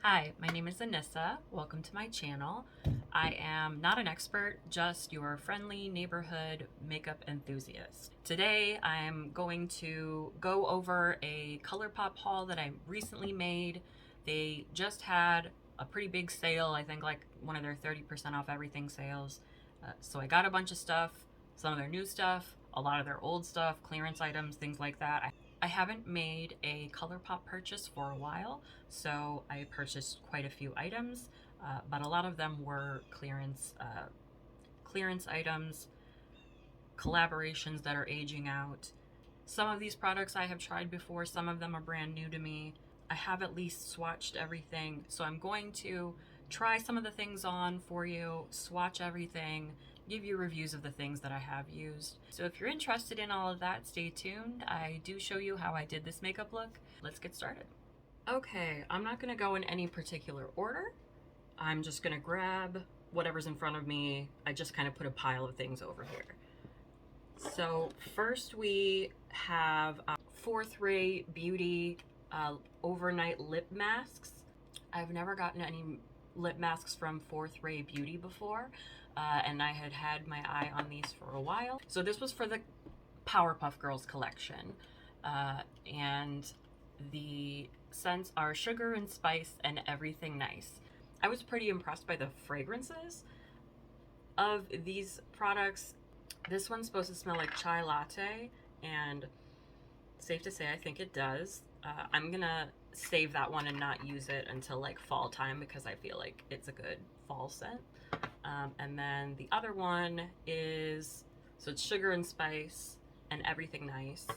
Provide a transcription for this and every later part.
Hi, my name is Anissa. Welcome to my channel. I am not an expert, just your friendly neighborhood makeup enthusiast. Today I'm going to go over a ColourPop haul that I recently made. They just had a pretty big sale, I think like one of their 30% off everything sales. So I got a bunch of stuff, some of their new stuff, a lot of their old stuff, clearance items, things like that. I haven't made a ColourPop purchase for a while, so I purchased quite a few items, but a lot of them were clearance items, collaborations that are aging out. Some of these products I have tried before, some of them are brand new to me. I have at least swatched everything, so I'm going to try some of the things on for you, swatch everything, give you reviews of the things that I have used. So if you're interested in all of that, stay tuned. I do show you how I did this makeup look. Let's get started. Okay, I'm not gonna go in any particular order. I'm just gonna grab whatever's in front of me. I just kind of put a pile of things over here. So first we have Fourth Ray Beauty overnight lip masks. I've never gotten any lip masks from Fourth Ray Beauty before, and I had had my eye on these for a while. So this was for the Powerpuff Girls collection, and the scents are Sugar and Spice and Everything Nice. I was pretty impressed by the fragrances of these products. This one's supposed to smell like chai latte, and safe to say I think it does. I'm gonna save that one and not use it until like fall time because I feel like it's a good fall scent. And then the other one is, so it's Sugar and Spice and Everything Nice,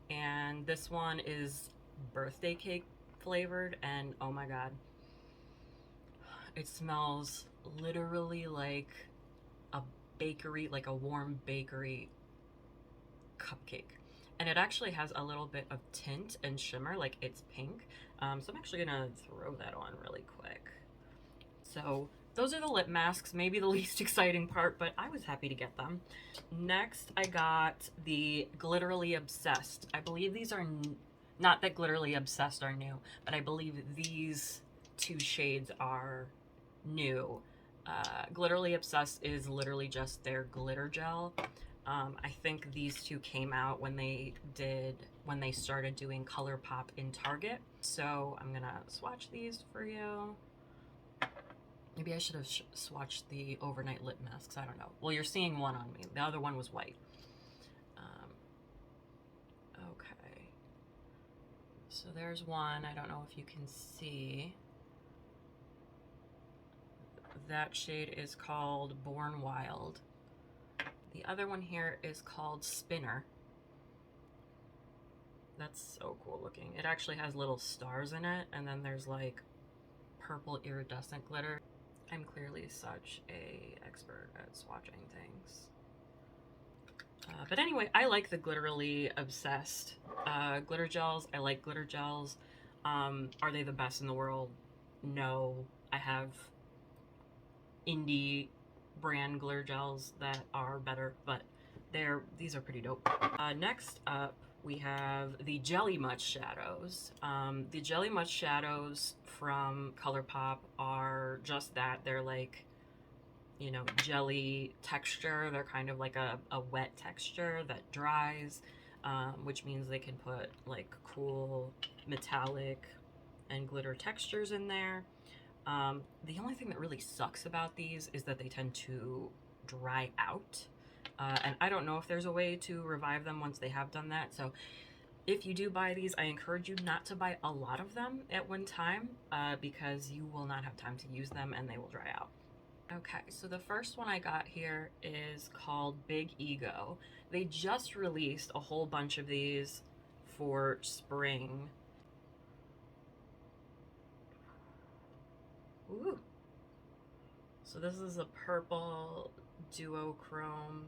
and this one is birthday cake flavored, and oh my god, it smells literally like a bakery, like a warm bakery cupcake. And it actually has a little bit of tint and shimmer, like it's pink. So I'm actually gonna throw that on really quick. So those are the lip masks, maybe the least exciting part, but I was happy to get them. Next, I got the Glitterly Obsessed. I believe these are, not that Glitterly Obsessed are new, but I believe these two shades are new. Glitterly Obsessed is literally just their glitter gel. I think these two came out when they started doing ColourPop in Target. So I'm gonna swatch these for you. Maybe I should have swatched the overnight lip masks. I don't know. Well, you're seeing one on me. The other one was white. Okay. So there's one. I don't know if you can see. That shade is called Born Wild. The other one here is called Spinner. That's so cool looking. It actually has little stars in it, and then there's like purple iridescent glitter. I'm clearly such a expert at swatching things. But anyway, I like the Glitterly Obsessed glitter gels. I like glitter gels. Are they the best in the world? No. I have indie brand glitter gels that are better, but these are pretty dope. Next up, we have the Jelly Much shadows. The Jelly Much shadows from ColourPop are just that. They're like, you know, jelly texture. They're kind of like a wet texture that dries, which means they can put like cool metallic and glitter textures in there. The only thing that really sucks about these is that they tend to dry out. And I don't know if there's a way to revive them once they have done that. So if you do buy these, I encourage you not to buy a lot of them at one time because you will not have time to use them and they will dry out. Okay, so the first one I got here is called Big Ego. They just released a whole bunch of these for spring. Ooh. So this is a purple duochrome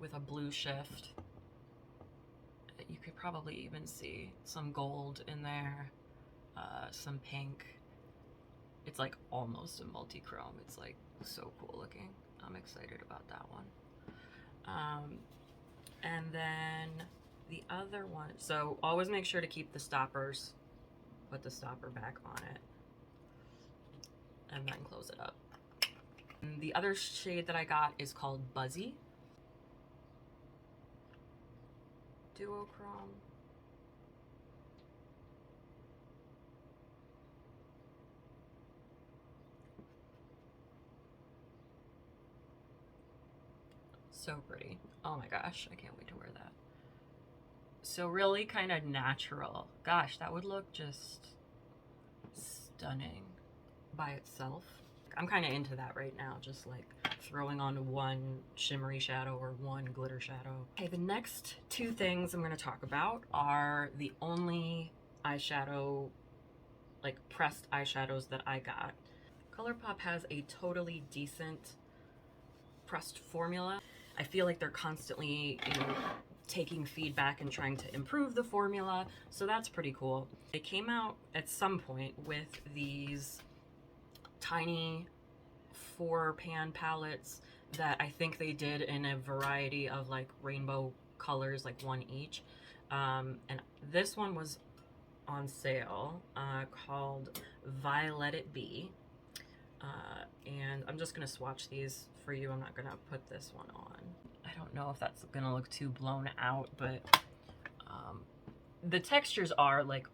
with a blue shift. You could probably even see some gold in there, some pink. It's like almost a multi-chrome. It's like so cool looking. I'm excited about that one. And then the other one, so always make sure to keep the stoppers, put the stopper back on it. and then close it up. And the other shade that I got is called Buzzy. Duochrome. So pretty. Oh my gosh, I can't wait to wear that. So really kind of natural. Gosh, that would look just stunning by itself. I'm kind of into that right now, just like throwing on one shimmery shadow or one glitter shadow. Okay, the next two things I'm going to talk about are the only eyeshadow, like pressed eyeshadows that I got. ColourPop has a totally decent pressed formula. I feel like they're constantly, you know, taking feedback and trying to improve the formula, so that's pretty cool. They came out at some point with these tiny 4-pan palettes that I think they did in a variety of like rainbow colors, like one each. And this one was on sale, called Violet It Be. And I'm just gonna swatch these for you. I'm not gonna put this one on. I don't know if that's gonna look too blown out, but the textures are like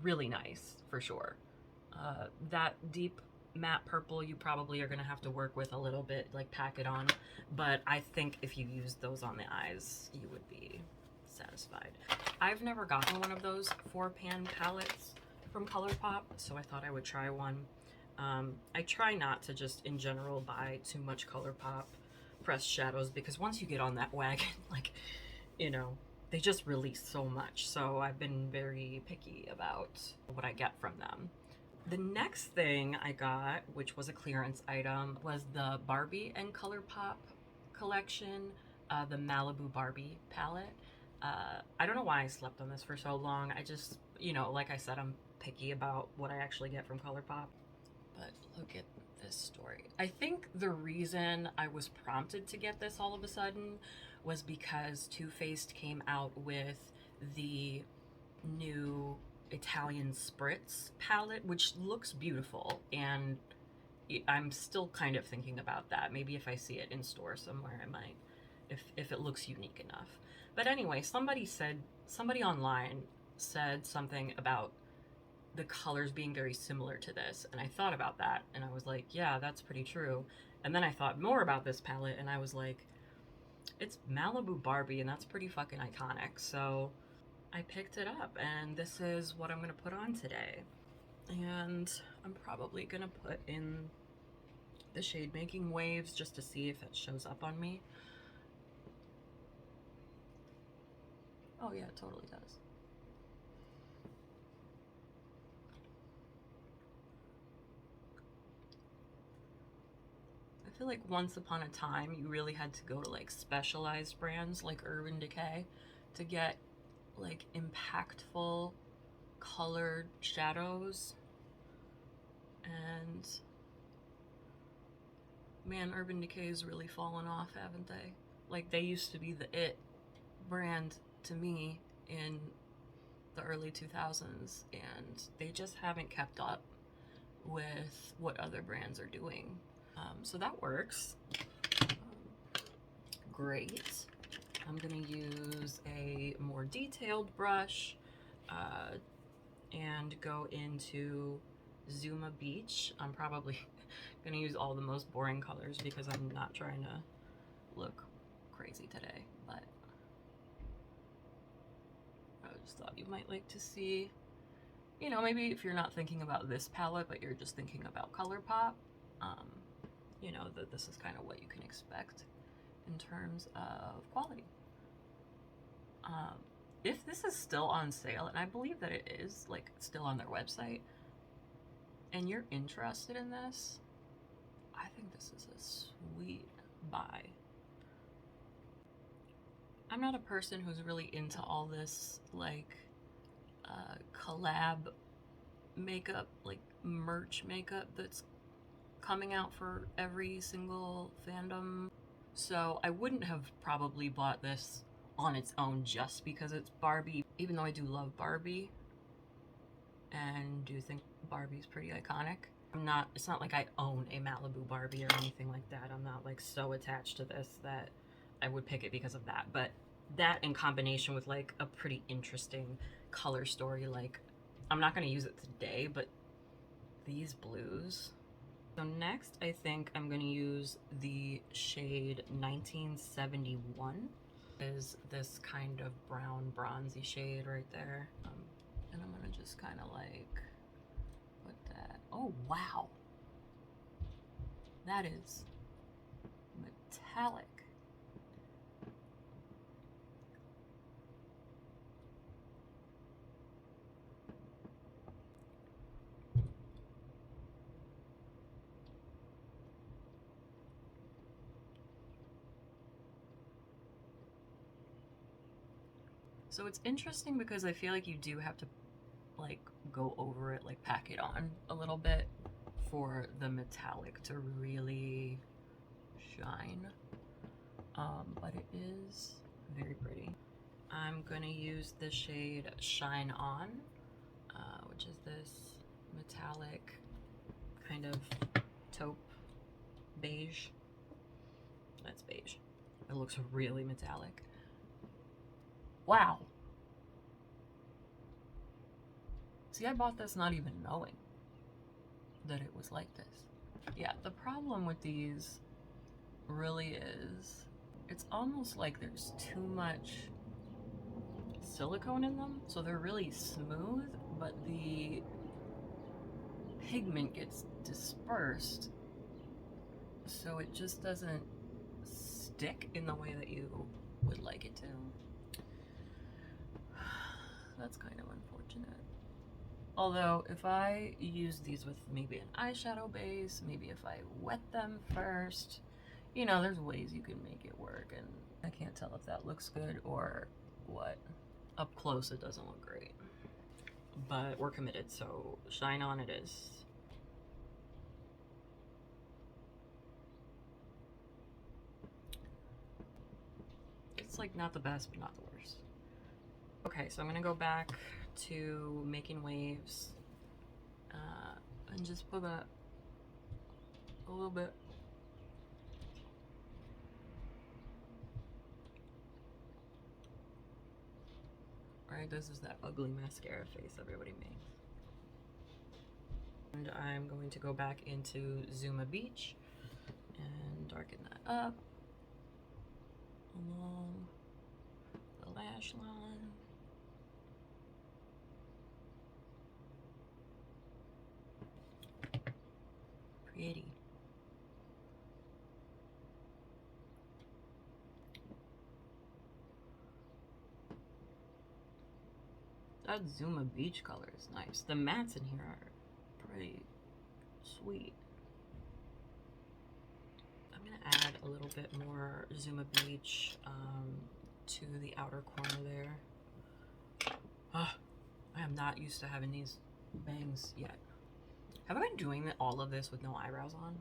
really nice for sure. That deep matte purple you probably are gonna have to work with a little bit, like pack it on, but I think if you used those on the eyes you would be satisfied. I've never gotten one of those 4-pan palettes from ColourPop, so I thought I would try one. I try not to just in general buy too much ColourPop pressed shadows, because once you get on that wagon, like, you know, they just release so much. So I've been very picky about what I get from them. The next thing I got, which was a clearance item, was the Barbie and ColourPop collection, the Malibu Barbie palette. I don't know why I slept on this for so long. I just, you know, like I said, I'm picky about what I actually get from ColourPop. But look at this story. I think the reason I was prompted to get this all of a sudden was because Too Faced came out with the new Italian Spritz palette, which looks beautiful, and I'm still kind of thinking about that. Maybe if I see it in store somewhere, I might, if it looks unique enough. But anyway, somebody online said something about the colors being very similar to this, and I thought about that and I was like, yeah, that's pretty true. And then I thought more about this palette and I was like, it's Malibu Barbie and that's pretty fucking iconic. So I picked it up and this is what I'm gonna put on today. And I'm probably gonna put in the shade Making Waves just to see if it shows up on me. Oh yeah, it totally does. I feel like once upon a time you really had to go to like specialized brands like Urban Decay to get like impactful colored shadows, and man, Urban Decay has really fallen off, haven't they? Like, they used to be the it brand to me in the early 2000s, and they just haven't kept up with what other brands are doing. So that works. Great. I'm gonna use a more detailed brush and go into Zuma Beach. I'm probably gonna use all the most boring colors because I'm not trying to look crazy today, but I just thought you might like to see, you know, maybe if you're not thinking about this palette, but you're just thinking about ColourPop, you know, that this is kind of what you can expect in terms of quality. If this is still on sale, and I believe that it is, like, still on their website, and you're interested in this, I think this is a sweet buy. I'm not a person who's really into all this, like, collab makeup, like merch makeup that's coming out for every single fandom. So I wouldn't have probably bought this on its own just because it's Barbie, even though I do love Barbie and do think Barbie's pretty iconic. it's not like I own a Malibu Barbie or anything like that. I'm not like so attached to this that I would pick it because of that. But that in combination with like a pretty interesting color story, like I'm not going to use it today, but these blues. So next I think I'm going to use the shade 1971. Is this kind of brown bronzy shade right there. And I'm going to just kind of like put that. Oh, wow. That is metallic. So it's interesting because I feel like you do have to like go over it, like pack it on a little bit for the metallic to really shine. But it is very pretty. I'm gonna use the shade Shine On, which is this metallic kind of taupe beige. That's beige. It looks really metallic. Wow. See, I bought this not even knowing that it was like this. Yeah, the problem with these really is it's almost like there's too much silicone in them, so they're really smooth, but the pigment gets dispersed, so it just doesn't stick in the way that you would like it to. That's kind of unfortunate. Although if I use these with maybe an eyeshadow base, maybe if I wet them first, you know, there's ways you can make it work, and I can't tell if that looks good or what. Up close it doesn't look great. But we're committed, so Shine On it is. It's like not the best, but not the worst. Okay, so I'm gonna go back to Making Waves and just put a little bit. Alright, this is that ugly mascara face everybody makes. And I'm going to go back into Zuma Beach and darken that up along the lash line. Pretty. That Zuma Beach color is nice. The mattes in here are pretty sweet. I'm gonna add a little bit more Zuma Beach to the outer corner there. I am not used to having these bangs yet. Have I been doing all of this with no eyebrows on?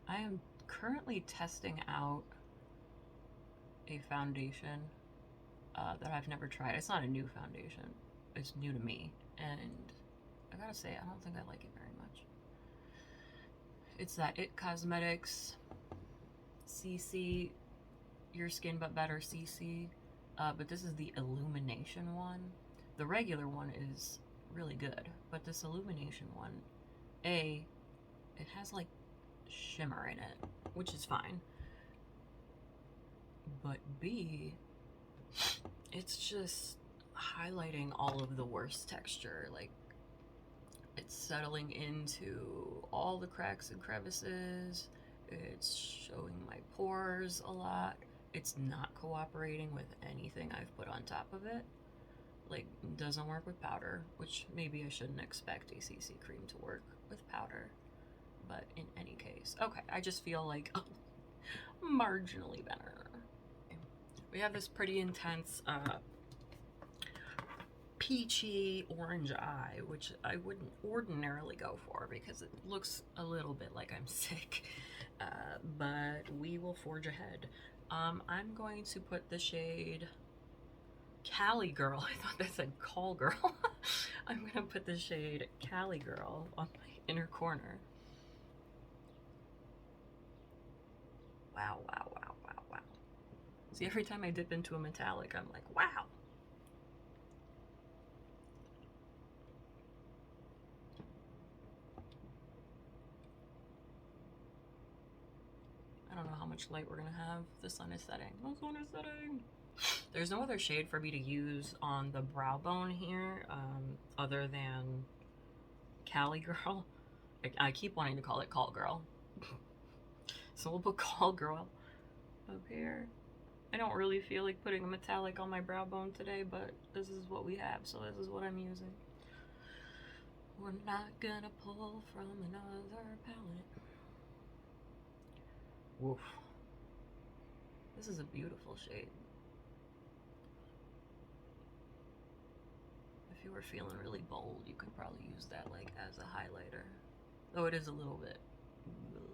I am currently testing out a foundation that I've never tried. It's not a new foundation. It's new to me. And I gotta say, I don't think I like it very much. It's that It Cosmetics CC, Your Skin But Better CC. But this is the Illumination one. The regular one is really good, but this Illumination one, A, it has like shimmer in it, which is fine. But B, it's just highlighting all of the worst texture. Like, it's settling into all the cracks and crevices. It's showing my pores a lot. It's not cooperating with anything I've put on top of it. Like, it doesn't work with powder, which maybe I shouldn't expect a CC cream to work with powder. But in any case, okay, I just feel like marginally better. We have this pretty intense peachy orange eye, which I wouldn't ordinarily go for because it looks a little bit like I'm sick, but we will forge ahead. I'm going to put the shade Cali Girl. I thought that said Call Girl. I'm gonna put the shade Cali Girl on my inner corner. Wow, wow, wow, wow, wow. See, every time I dip into a metallic, I'm like, wow. I don't know how much light we're gonna have. The sun is setting. The sun is setting. There's no other shade for me to use on the brow bone here other than Cali Girl. I keep wanting to call it Call Girl. So we'll put Call Girl up here. I don't really feel like putting a metallic on my brow bone today, but this is what we have, so this is what I'm using. We're not gonna pull from another palette. Woof. This is a beautiful shade. If you were feeling really bold, you could probably use that like as a highlighter. Though it is a little bit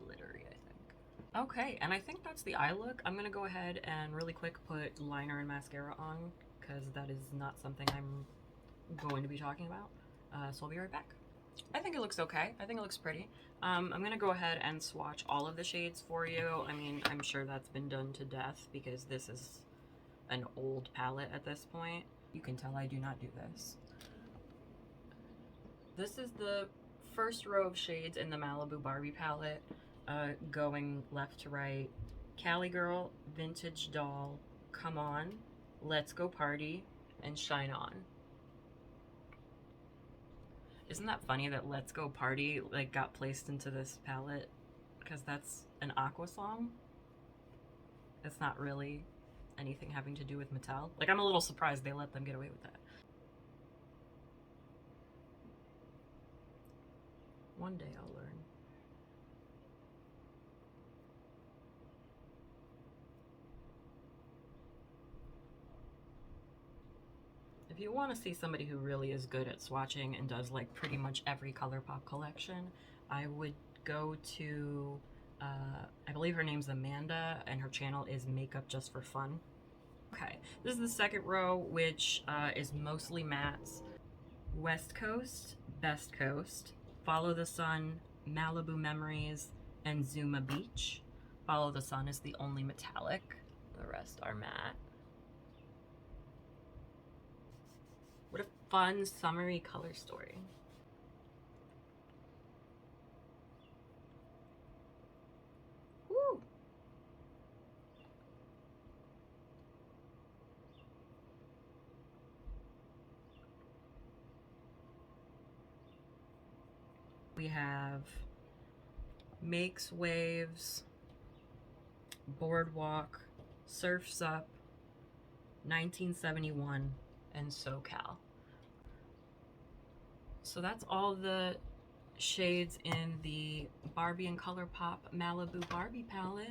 glittery, I think. Okay, and I think that's the eye look. I'm gonna go ahead and really quick put liner and mascara on because that is not something I'm going to be talking about. So I'll be right back. I think it looks okay. I think it looks pretty. I'm gonna go ahead and swatch all of the shades for you. I mean, I'm sure that's been done to death because this is an old palette at this point. You can tell I do not do this. This is the first row of shades in the Malibu Barbie palette, going left to right. Cali Girl, Vintage Doll, Come On, Let's Go Party, and Shine On. Isn't that funny that Let's Go Party like got placed into this palette because that's an Aqua song? It's not really anything having to do with Mattel. Like, I'm a little surprised they let them get away with that. One day I'll learn. If you want to see somebody who really is good at swatching and does like pretty much every ColourPop collection, I would go to, I believe her name's Amanda and her channel is Makeup Just for Fun. Okay, this is the second row, which is mostly mattes. West Coast, Best Coast, Follow the Sun, Malibu Memories, and Zuma Beach. Follow the Sun is the only metallic. The rest are matte. What a fun, summery color story. Woo! We have Makes Waves, Boardwalk, Surfs Up, 1971, and SoCal. So that's all the shades in the Barbie and ColourPop Malibu Barbie palette.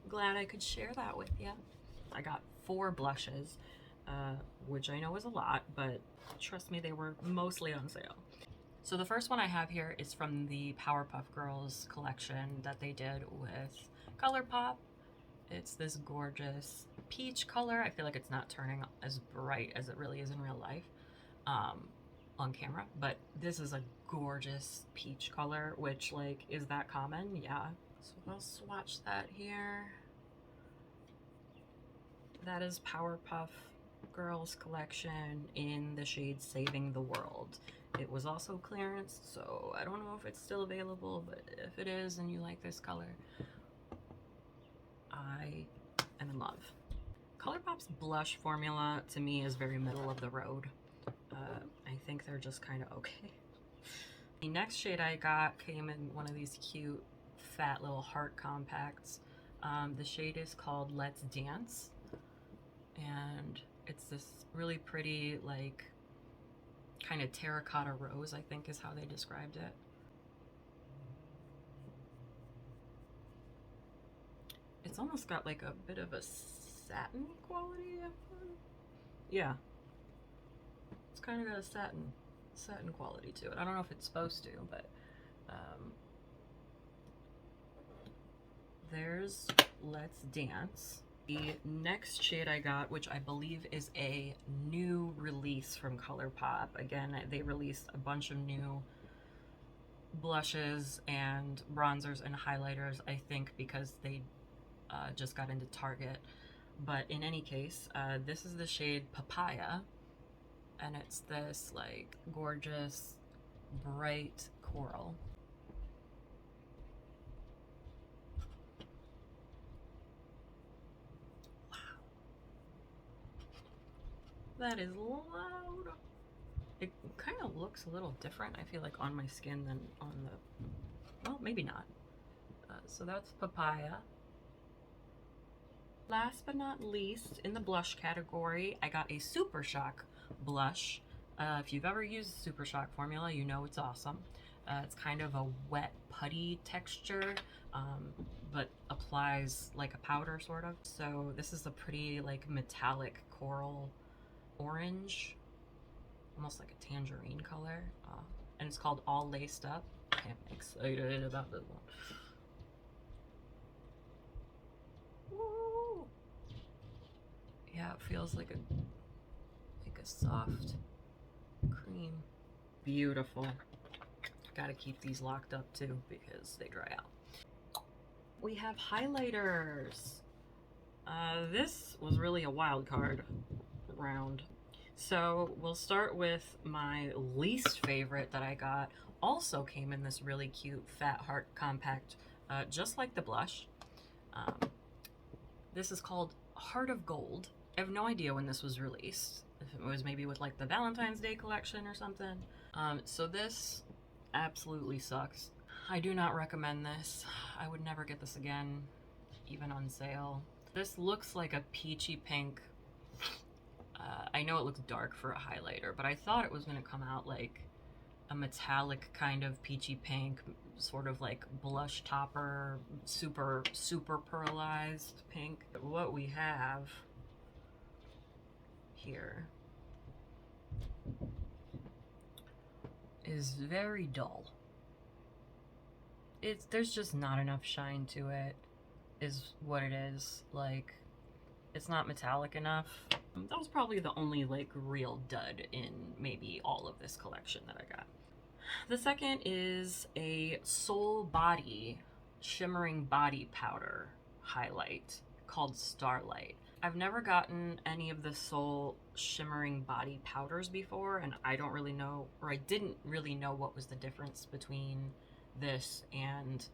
Glad I could share that with you. I got 4 blushes, which I know is a lot, but trust me, they were mostly on sale. So the first one I have here is from the Powerpuff Girls collection that they did with ColourPop. It's this gorgeous peach color. I feel like it's not turning as bright as it really is in real life on camera, but this is a gorgeous peach color, which like, is that common? Yeah. So I'll swatch that here. That is Powerpuff Girls collection in the shade Saving the World. It was also clearance, so I don't know if it's still available, but if it is and you like this color, I am in love. ColourPop's blush formula to me is very middle of the road. I think they're just kind of okay. The next shade I got came in one of these cute fat little heart compacts. The shade is called Let's Dance, and it's this really pretty like kind of terracotta rose, I think is how they described it. It's almost got like a bit of a satin quality. Yeah, it's kind of got a satin quality to it. I don't know if it's supposed to, but there's Let's Dance. The next shade I got, which I believe is a new release from ColourPop. Again, they released a bunch of new blushes and bronzers and highlighters, I think because they just got into Target. But in any case, this is the shade Papaya, and it's this like gorgeous bright coral. Wow, that is loud. It kind of looks a little different, I feel like, on my skin than on the, well, maybe not. So that's Papaya. Last but not least, in the blush category, I got a Super Shock blush. If you've ever used Super Shock formula, you know it's awesome. It's kind of a wet putty texture, but applies like a powder sort of. So this is a pretty like metallic coral orange, almost like a tangerine color, and it's called All Laced Up. I'm excited about this one. Woo! Yeah, it feels like a soft cream. Beautiful. Gotta keep these locked up too because they dry out. We have highlighters. This was really a wild card round. So we'll start with my least favorite that I got. Also came in this really cute fat heart compact, just like the blush. This is called Heart of Gold. I have no idea when this was released. If it was maybe with like the Valentine's Day collection or something. So this absolutely sucks. I do not recommend this. I would never get this again, even on sale. This looks like a peachy pink. I know it looks dark for a highlighter, but I thought it was gonna come out like a metallic kind of peachy pink, sort of like blush topper, super pearlized pink. What we have here is very dull. There's just not enough shine to it, is what it is. Like, it's not metallic enough. That was probably the only like real dud in maybe all of this collection that I got. The second is a Soul Body shimmering body powder highlight called Starlight. I've never gotten any of the Soul shimmering body powders before, and I don't really know, or I didn't really know what was the difference between this and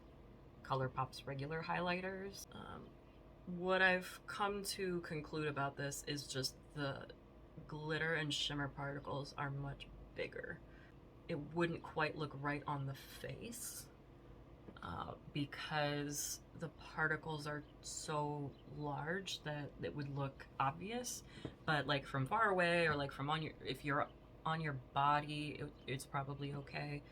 ColourPop's regular highlighters. What I've come to conclude about this is just the glitter and shimmer particles are much bigger. It wouldn't quite look right on the face because the particles are so large that it would look obvious, but like from far away or like from on your, if you're on your body, it's probably okay.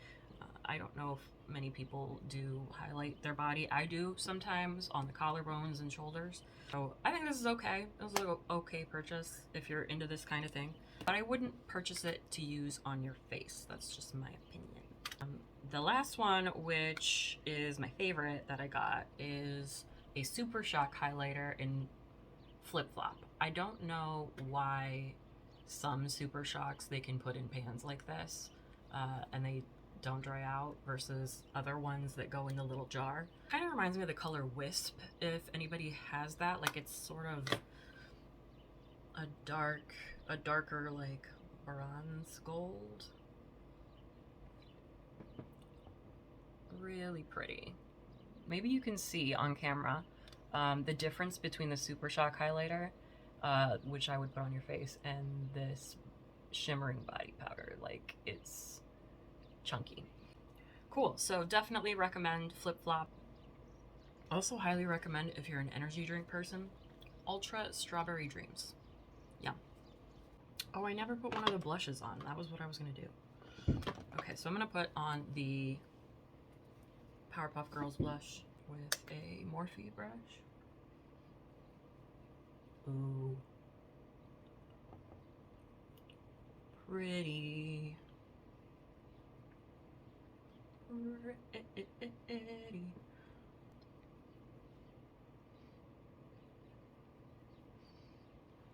I don't know if many people do highlight their body. I do sometimes on the collarbones and shoulders. So I think this is okay. This is an okay purchase if you're into this kind of thing. But I wouldn't purchase it to use on your face. That's just my opinion. The last one, which is my favorite that I got, is a Super Shock highlighter in Flip Flop. I don't know why some Super Shocks they can put in pans like this and they don't dry out versus other ones that go in the little jar. Kind of reminds me of the color Wisp, if anybody has that. Like, it's sort of a darker like bronze gold. Really pretty. Maybe you can see on camera the difference between the Super Shock highlighter, which I would put on your face, and this shimmering body powder. Like, it's chunky. Cool, so definitely recommend Flip Flop. Also highly recommend, if you're an energy drink person, Ultra Strawberry Dreams. Yeah. Oh, I never put one of the blushes on. That was what I was gonna do. Okay, so I'm gonna put on the Powerpuff Girls blush with a Morphe brush. Ooh. Pretty. Pretty.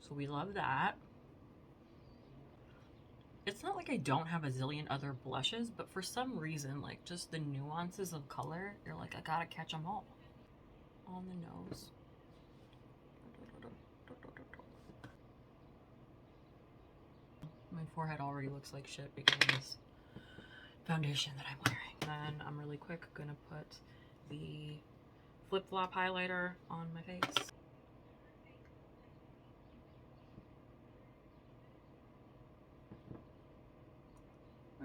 So we love that. It's not like I don't have a zillion other blushes, but for some reason, like just the nuances of color, you're like, I gotta catch them all. On the nose. My forehead already looks like shit because of this foundation that I'm wearing. Then I'm really quick gonna put the Flip Flop highlighter on my face.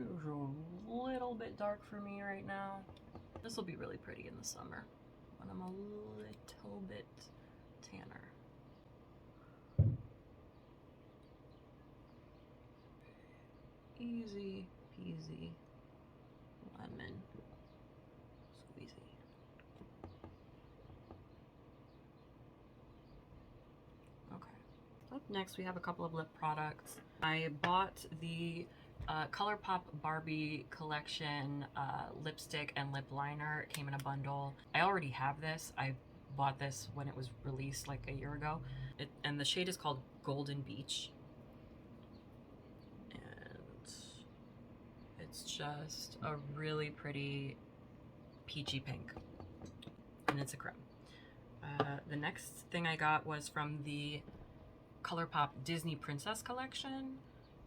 It's a little bit dark for me right now. This will be really pretty in the summer when I'm a little bit tanner. Easy peasy lemon squeezy. Okay. Up next we have a couple of lip products. I bought the ColourPop Barbie collection lipstick and lip liner. It came in a bundle. I already have this. I bought this when it was released like a year ago. And the shade is called Golden Beach. And it's just a really pretty peachy pink. And it's a creme. The next thing I got was from the ColourPop Disney Princess collection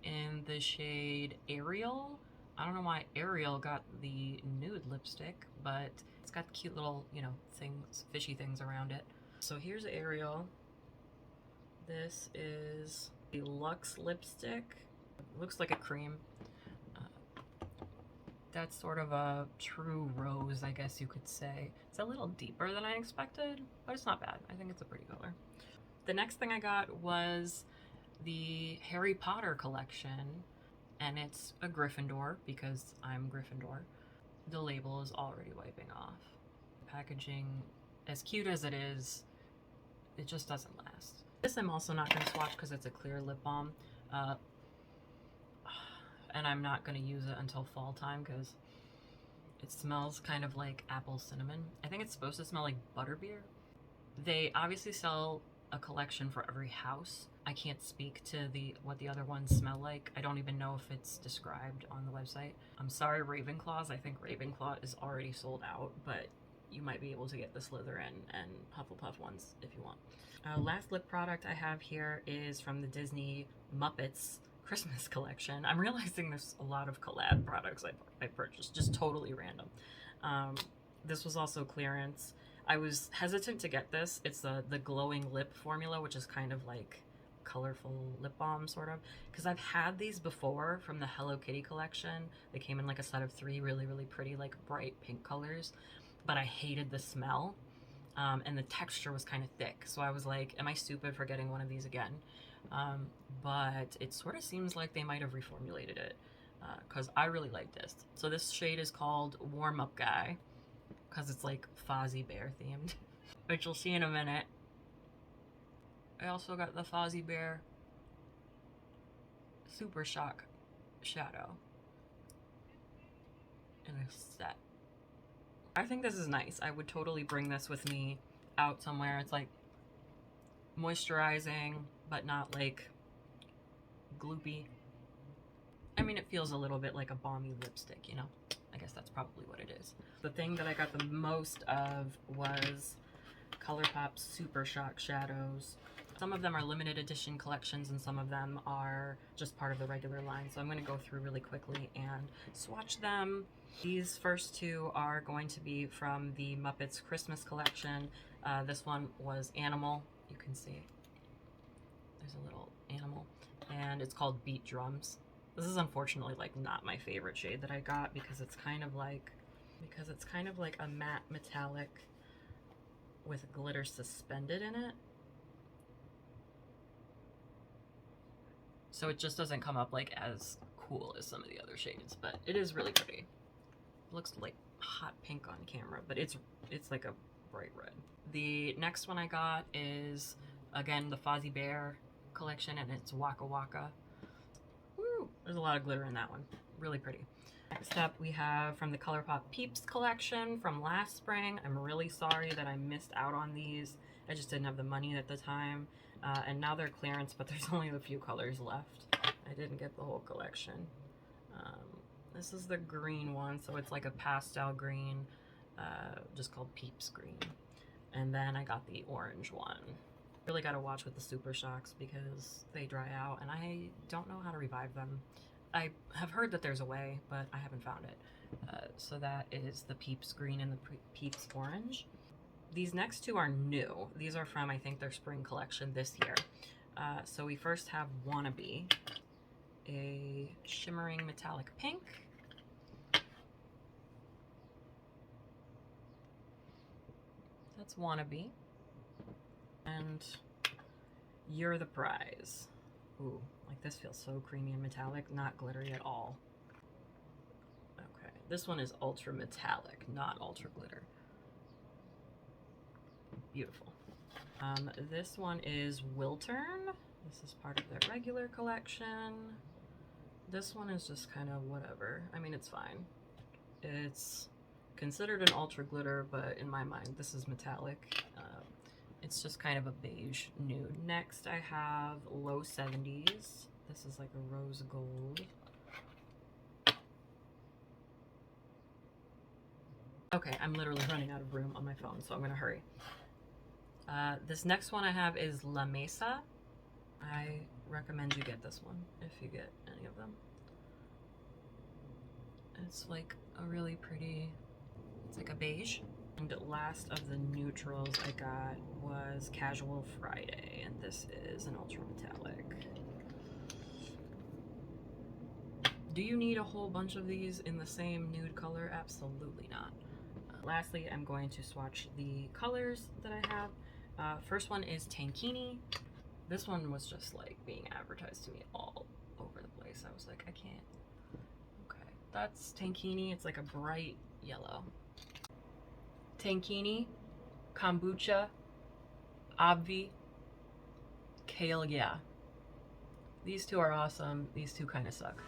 in the shade Ariel. I don't know why Ariel got the nude lipstick, but it's got cute little, you know, things, fishy things around it. So here's Ariel. This is the Luxe lipstick. It looks like a cream. That's sort of a true rose, I guess you could say. It's a little deeper than I expected, but it's not bad. I think it's a pretty color. The next thing I got was the Harry Potter collection, and it's a Gryffindor because I'm Gryffindor. The label is already wiping off. Packaging, as cute as it is, it just doesn't last. This I'm also not going to swatch because it's a clear lip balm. And I'm not going to use it until fall time because it smells kind of like apple cinnamon. I think it's supposed to smell like butterbeer. They obviously sell a collection for every house. I can't speak to what the other ones smell like. I don't even know if it's described on the website. I'm sorry, Ravenclaws. I think Ravenclaw is already sold out, but you might be able to get the Slytherin and Hufflepuff ones if you want. Last lip product I have here is from the Disney Muppets Christmas collection. I'm realizing there's a lot of collab products I purchased, just totally random. This was also clearance. I was hesitant to get this. It's the glowing lip formula, which is kind of like colorful lip balm sort of, because I've had these before from the Hello Kitty collection. They came in like a set of 3 really pretty like bright pink colors, but I hated the smell, and the texture was kind of thick, so I was like, am I stupid for getting one of these again? But it sort of seems like they might have reformulated it, because I really like this. So this shade is called Warm Up Guy because it's like Fozzie Bear themed, which you'll see in a minute. I also got the Fozzie Bear Super Shock shadow in a set. I think this is nice. I would totally bring this with me out somewhere. It's like moisturizing, but not like gloopy. I mean, it feels a little bit like a balmy lipstick, you know? I guess that's probably what it is. The thing that I got the most of was ColourPop Super Shock shadows. Some of them are limited edition collections and some of them are just part of the regular line. So I'm going to go through really quickly and swatch them. These first 2 are going to be from the Muppets Christmas collection. This one was Animal. You can see there's a little animal, and it's called Beat Drums. This is unfortunately like not my favorite shade that I got because it's kind of like a matte metallic with glitter suspended in it. So it just doesn't come up like as cool as some of the other shades, but it is really pretty. It looks like hot pink on camera, but it's like a bright red. The next one I got is again the Fozzie Bear collection, and it's Waka Waka. Woo! There's a lot of glitter in that one. Really pretty. Next up we have from the ColourPop Peeps collection from last spring. I'm really sorry that I missed out on these. I just didn't have the money at the time. and now they're clearance, but there's only a few colors left. I didn't get the whole collection. This is the green one, so it's like a pastel green, just called Peeps Green. And then I got the orange one. Really got to watch with the Super Shocks because they dry out and I don't know how to revive them. I have heard that there's a way, but I haven't found it. So that is the Peeps Green and the Peeps Orange. These next two are new. These are from, I think, their spring collection this year. So we first have Wannabe, a shimmering metallic pink. That's Wannabe. And You're the Prize. Ooh, like this feels so creamy and metallic, not glittery at all. Okay, this one is ultra metallic, not ultra glitter. Beautiful. This one is Wiltern. This is part of their regular collection. This one is just kind of whatever. I mean, it's fine. It's considered an ultra glitter, but in my mind, this is metallic. It's just kind of a beige nude. Next, I have Low 70s. This is like a rose gold. Okay, I'm literally running out of room on my phone, so I'm gonna hurry. This next one I have is La Mesa. I recommend you get this one if you get any of them. It's like a really pretty, it's like a beige. And last of the neutrals I got was Casual Friday, and this is an ultra metallic. Do you need a whole bunch of these in the same nude color? Absolutely not. Lastly, I'm going to swatch the colors that I have. First one is Tankini. This one was just like being advertised to me all over the place. I was like, I can't. Okay, that's Tankini. It's like a bright yellow. Tankini, Kombucha, Obvi, Kale Yeah. These two are awesome. These two kind of suck.